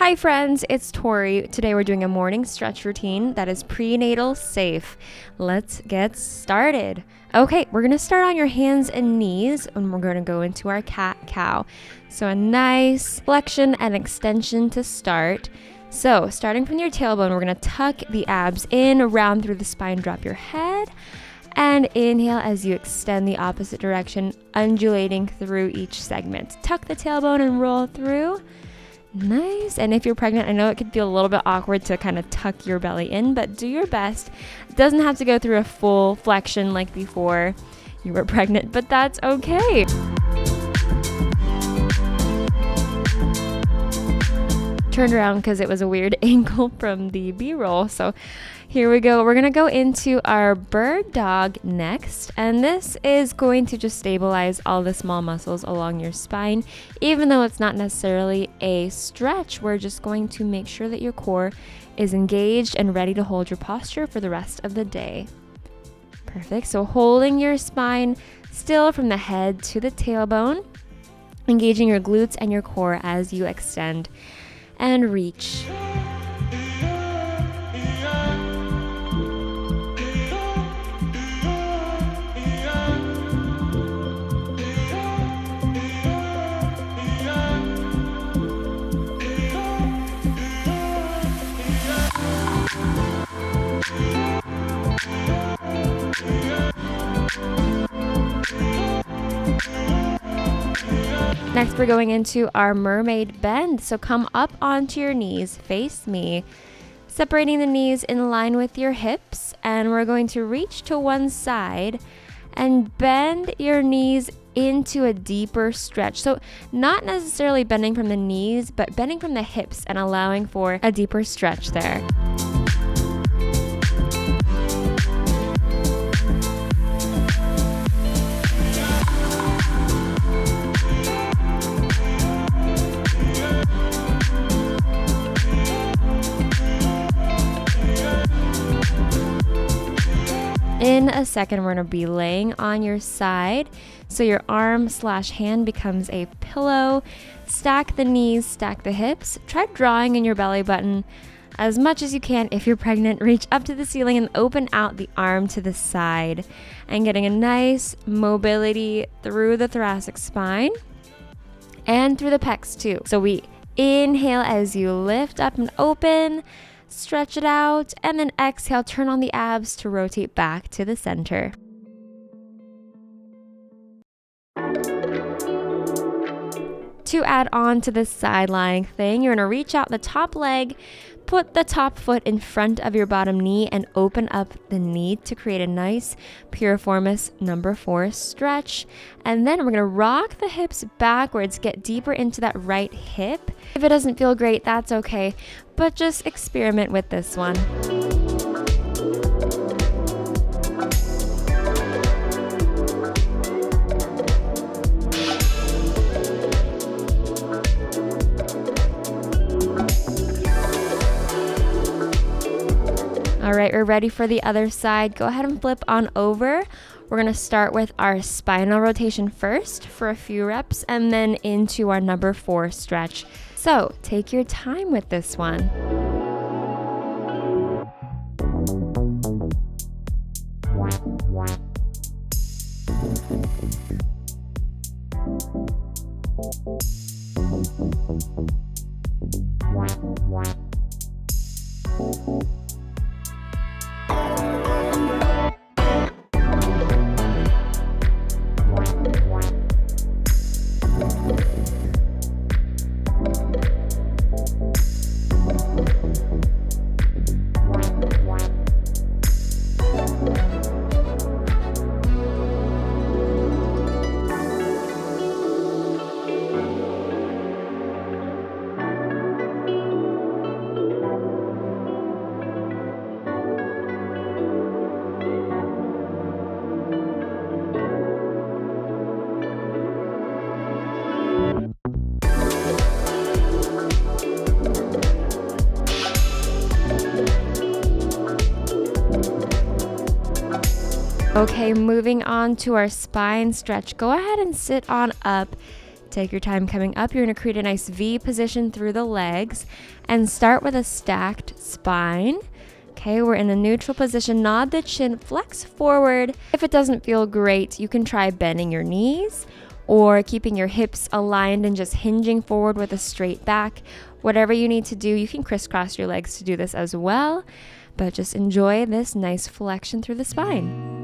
Hi friends, it's Tory. Today we're doing a morning stretch routine that is prenatal safe. Let's get started. Okay, we're going to start on your hands and knees and we're going to go into our cat-cow. So a nice flexion and extension to start. So starting from your tailbone, we're going to tuck the abs in, round through the spine, drop your head, and inhale as you extend the opposite direction, undulating through each segment. Tuck the tailbone and roll through. Nice. And if you're pregnant, I know it could feel a little bit awkward to kind of tuck your belly in, but do your best. It doesn't have to go through a full flexion like before you were pregnant, but that's okay. Turned around because it was a weird angle from the B-roll. So here we go. We're going to go into our bird dog next. And this is going to just stabilize all the small muscles along your spine. Even though it's not necessarily a stretch, we're just going to make sure that your core is engaged and ready to hold your posture for the rest of the day. Perfect. So holding your spine still from the head to the tailbone, engaging your glutes and your core as you extend and reach. Next, we're going into our Mermaid Bend. So come up onto your knees, face me, separating the knees in line with your hips. And we're going to reach to one side and bend your knees into a deeper stretch. So not necessarily bending from the knees, but bending from the hips and allowing for a deeper stretch there. In a second, we're going to be laying on your side. So your arm/hand becomes a pillow. Stack the knees, stack the hips. Try drawing in your belly button as much as you can. If you're pregnant, reach up to the ceiling and open out the arm to the side and getting a nice mobility through the thoracic spine and through the pecs too. So we inhale as you lift up and open. Stretch it out, and then exhale, turn on the abs to rotate back to the center. To add on to this side lying thing, you're going to reach out the top leg, put the top foot in front of your bottom knee, and open up the knee to create a nice Piriformis number 4 stretch. And then we're going to rock the hips backwards, get deeper into that right hip. If it doesn't feel great, that's okay, but just experiment with this one. All right, we're ready for the other side. Go ahead and flip on over. We're going to start with our spinal rotation first for a few reps and then into our number 4 stretch. So take your time with this one. Okay, moving on to our spine stretch. Go ahead and sit on up. Take your time coming up. You're going to create a nice V position through the legs and start with a stacked spine. Okay, we're in a neutral position. Nod the chin, flex forward. If it doesn't feel great, you can try bending your knees or keeping your hips aligned and just hinging forward with a straight back. Whatever you need to do, you can crisscross your legs to do this as well, but just enjoy this nice flexion through the spine.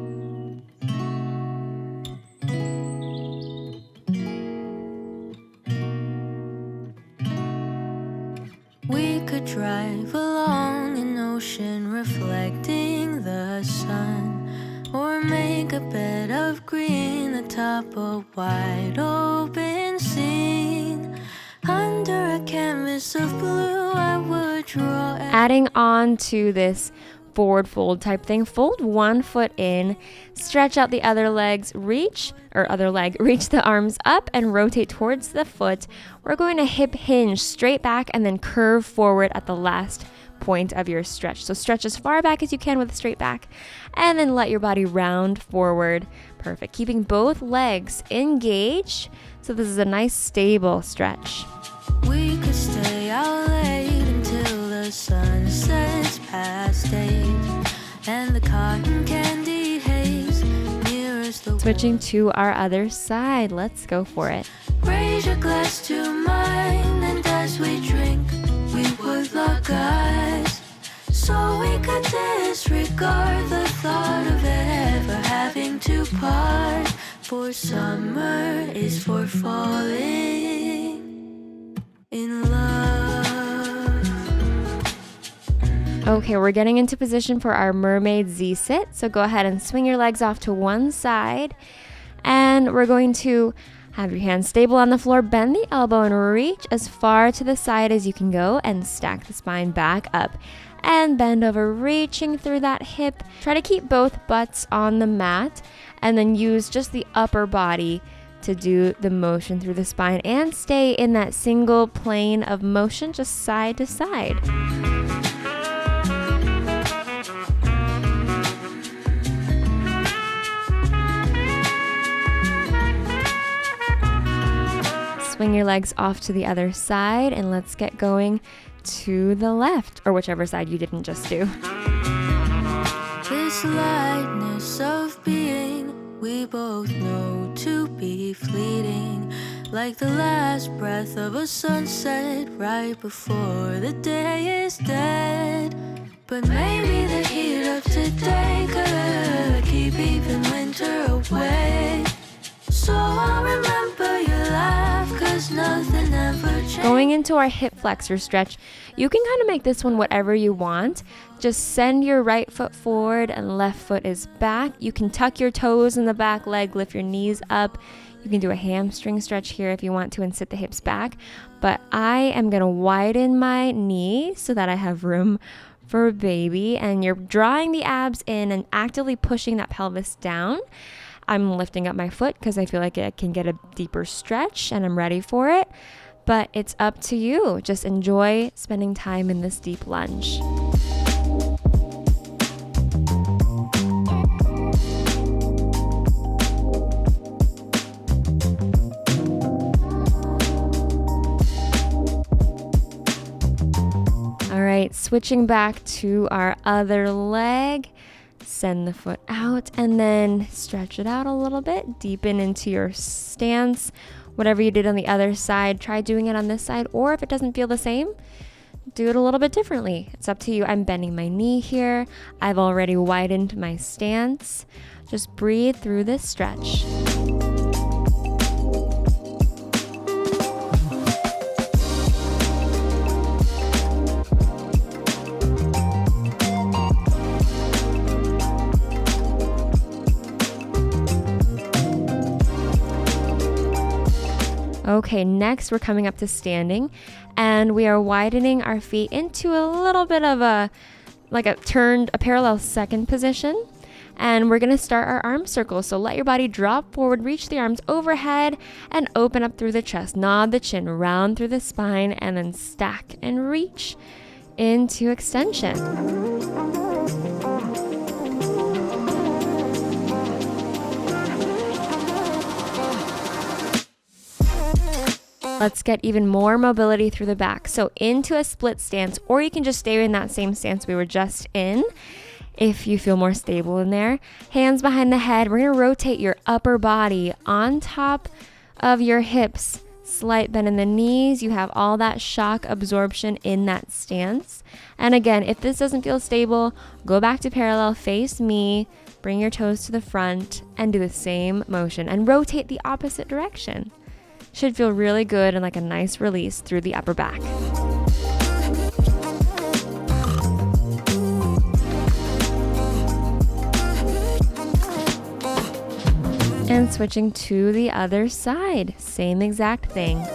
We could drive along an ocean reflecting the sun, or make a bed of green atop a wide open scene. Under a canvas of blue I would draw. Adding on to this forward fold type thing, fold one foot in, stretch out the other legs, reach the arms up and rotate towards the foot. We're going to hip hinge straight back and then curve forward at the last point of your stretch. So stretch as far back as you can with a straight back and then let your body round forward. Perfect. Keeping both legs engaged. So this is a nice stable stretch. We could stay out late until the sun sets past 8, and the cotton candy haze nearest the Switching to our other side. Let's go for it. Raise your glass to mine, and as we drink, we would lock eyes, so we could disregard the thought of ever having to part. For summer is for falling in love. Okay, we're getting into position for our Mermaid Sit. So go ahead and swing your legs off to one side. And we're going to have your hands stable on the floor, bend the elbow and reach as far to the side as you can go and stack the spine back up. And bend over, reaching through that hip. Try to keep both butts on the mat and then use just the upper body to do the motion through the spine and stay in that single plane of motion, just side to side. Swing your legs off to the other side and let's get going to the left, or whichever side you didn't just do. This lightness of being, we both know to be fleeting, like the last breath of a sunset right before the day is dead. But maybe the heat of today could keep even winter away. So I'll remember your laugh, 'cause nothing ever changed. Going into our hip flexor stretch, you can kind of make this one whatever you want. Just send your right foot forward and left foot is back. You can tuck your toes in the back leg, lift your knees up. You can do a hamstring stretch here if you want to and sit the hips back. But I am going to widen my knee so that I have room for baby. And you're drawing the abs in and actively pushing that pelvis down. I'm lifting up my foot because I feel like I can get a deeper stretch and I'm ready for it. But it's up to you. Just enjoy spending time in this deep lunge. All right, switching back to our other leg. Send the foot out and then stretch it out a little bit. Deepen into your stance. Whatever you did on the other side, try doing it on this side. Or if it doesn't feel the same, do it a little bit differently. It's up to you. I'm bending my knee here. I've already widened my stance. Just breathe through this stretch. Okay, next we're coming up to standing and we are widening our feet into a little bit of a parallel second position. And we're gonna start our arm circle. So let your body drop forward, reach the arms overhead and open up through the chest. Nod the chin, round through the spine and then stack and reach into extension. Let's get even more mobility through the back. So into a split stance, or you can just stay in that same stance we were just in if you feel more stable in there. Hands behind the head. We're gonna rotate your upper body on top of your hips. Slight bend in the knees. You have all that shock absorption in that stance. And again, if this doesn't feel stable, go back to parallel, face me, bring your toes to the front, and do the same motion and rotate the opposite direction. Should feel really good and like a nice release through the upper back. And switching to the other side, same exact thing.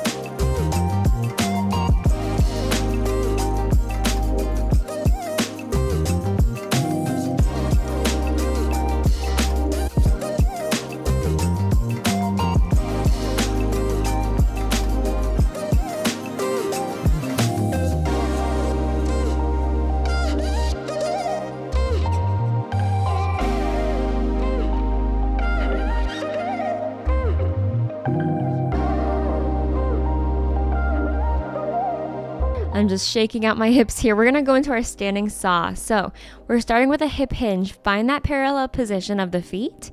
I'm just shaking out my hips here. We're gonna go into our standing saw. So we're starting with a hip hinge. Find that parallel position of the feet.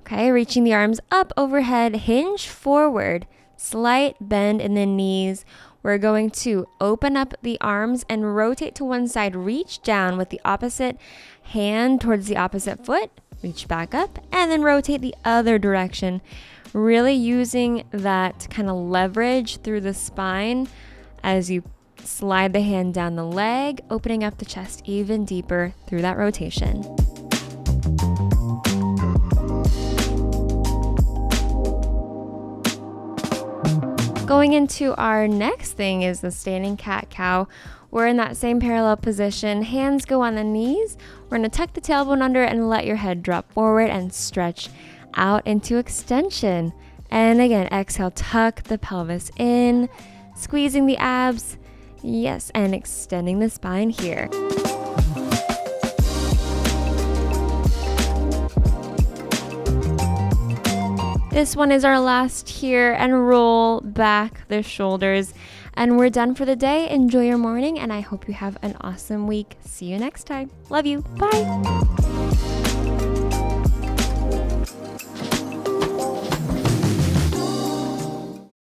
Okay, reaching the arms up overhead, hinge forward, slight bend in the knees. We're going to open up the arms and rotate to one side, reach down with the opposite hand towards the opposite foot, reach back up, and then rotate the other direction. Really using that kind of leverage through the spine as you slide the hand down the leg, opening up the chest even deeper through that rotation. Going into our next thing is the standing cat-cow. We're in that same parallel position. Hands go on the knees. We're going to tuck the tailbone under and let your head drop forward and stretch out into extension. And again, exhale, tuck the pelvis in, squeezing the abs. Yes, and extending the spine here. This one is our last here, and roll back the shoulders. And we're done for the day. Enjoy your morning, and I hope you have an awesome week. See you next time. Love you. Bye.